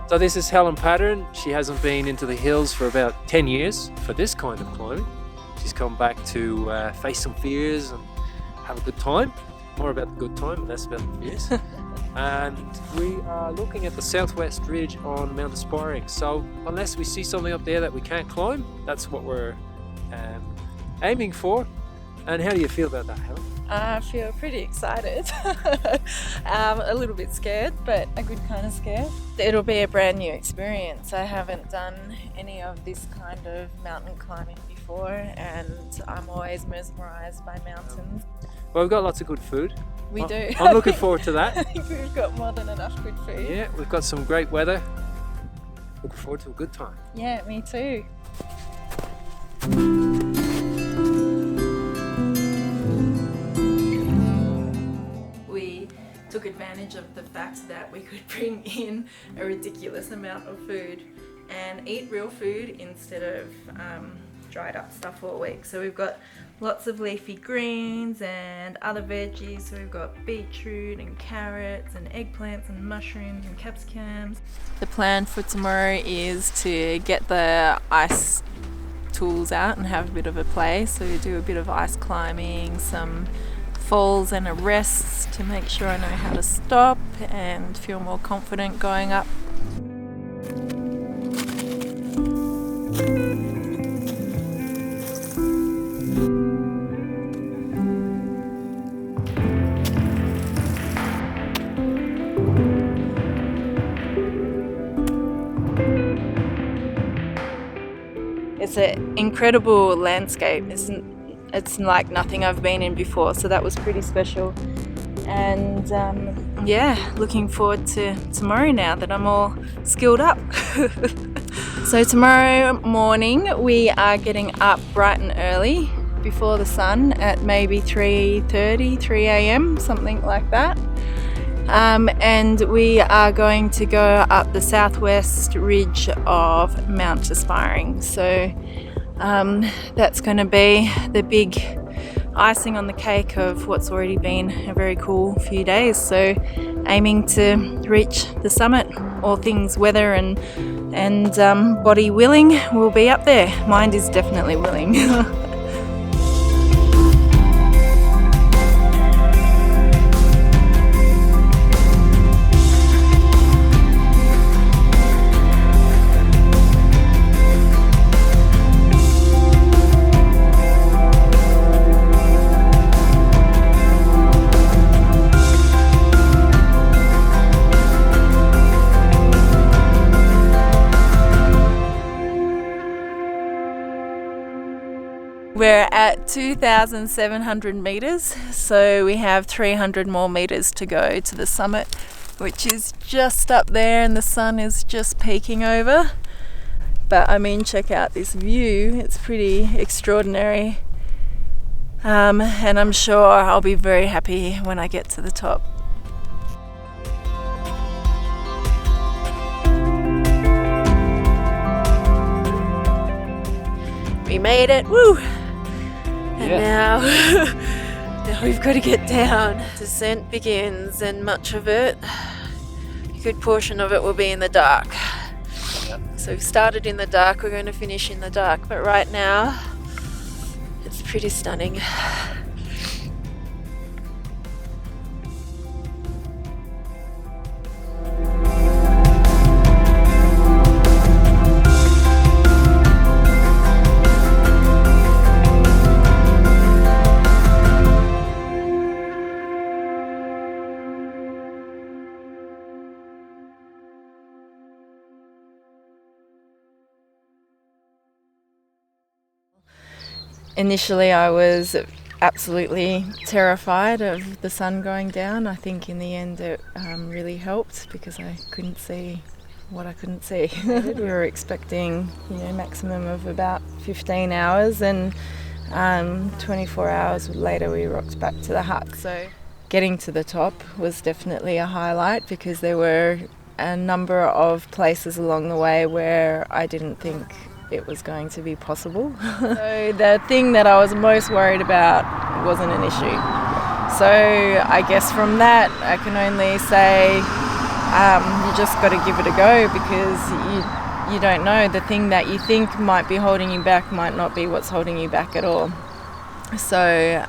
So this is Helen Padarin. She hasn't been into the hills for about 10 years for this kind of climbing. She's come back to face some fears and have a good time. More about the good time, less about the fears. And we are looking at the southwest ridge on Mount Aspiring. So unless we see something up there that we can't climb, that's what we're aiming for. And how do you feel about that, Helen? I feel pretty excited. A little bit scared, but a good kind of scared. It'll be a brand new experience. I haven't done any of this kind of mountain climbing before, and I'm always mesmerised by mountains. Well, we've got lots of good food. We do. I'm looking forward to that. I think we've got more than enough good food. Yeah, we've got some great weather. Looking forward to a good time. Yeah, me too. We took advantage of the fact that we could bring in a ridiculous amount of food and eat real food instead of dried up stuff all week. So we've got lots of leafy greens and other veggies. So we've got beetroot and carrots and eggplants and mushrooms and capsicums. The plan for tomorrow is to get the ice tools out and have a bit of a play. So we do a bit of ice climbing, some falls and arrests to make sure I know how to stop and feel more confident going up. It's an incredible landscape. It's like nothing I've been in before, so that was pretty special. And yeah, looking forward to tomorrow now that I'm all skilled up. So tomorrow morning we are getting up bright and early before the sun at maybe 3:30, 3 a.m, something like that. And we are going to go up the southwest ridge of Mount Aspiring. So that's going to be the big icing on the cake of what's already been a very cool few days. So aiming to reach the summit, all things weather and body willing, we'll be up there. Mind is definitely willing. We're at 2,700 meters, so we have 300 more meters to go to the summit, which is just up there and the sun is just peeking over. But I mean, check out this view, it's pretty extraordinary. And I'm sure I'll be very happy when I get to the top. We made it, woo! And now we've got to get down. Descent begins, and much of it, a good portion of it, will be in the dark. Yep. So we've started in the dark, we're going to finish in the dark, but right now it's pretty stunning. Initially I was absolutely terrified of the sun going down. I think in the end it really helped because I couldn't see what I couldn't see. We were expecting, maximum of about 15 hours, and 24 hours later we rocked back to the hut. So getting to the top was definitely a highlight because there were a number of places along the way where I didn't think it was going to be possible. So the thing that I was most worried about wasn't an issue. So I guess from that I can only say you just got to give it a go, because you don't know. The thing that you think might be holding you back might not be what's holding you back at all. So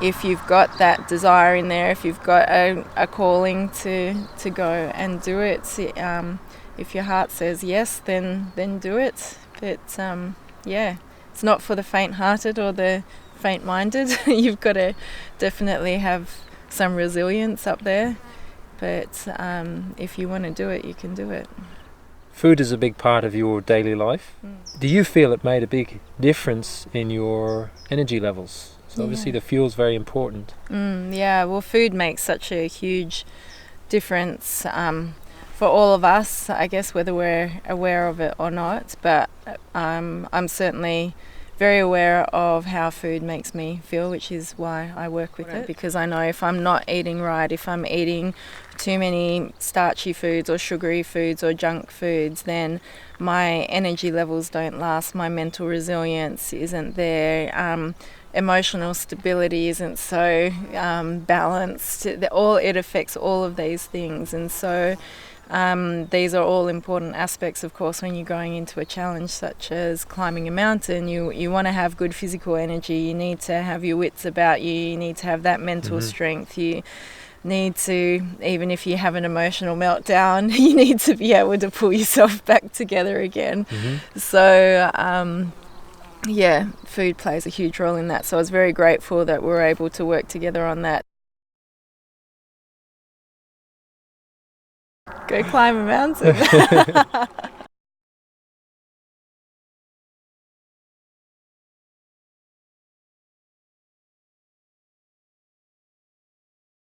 if you've got that desire in there, if you've got a calling to go and do it, if your heart says yes, then do it. But it's not for the faint-hearted or the faint-minded. You've got to definitely have some resilience up there. But if you want to do it, you can do it. Food is a big part of your daily life. Do you feel it made a big difference in your energy levels? So obviously the fuel's very important. Well, food makes such a huge difference for all of us, I guess, whether we're aware of it or not. But I'm certainly very aware of how food makes me feel, which is why I work with it, because I know if I'm not eating right, if I'm eating too many starchy foods or sugary foods or junk foods, then my energy levels don't last, my mental resilience isn't there, emotional stability isn't so balanced. It affects all of these things, and so these are all important aspects, of course, when you're going into a challenge such as climbing a mountain. You want to have good physical energy, you need to have your wits about you, you need to have that mental strength, you need to, even if you have an emotional meltdown, you need to be able to pull yourself back together again. So food plays a huge role in that. So I was very grateful that we were able to work together on that. Go climb a mountain.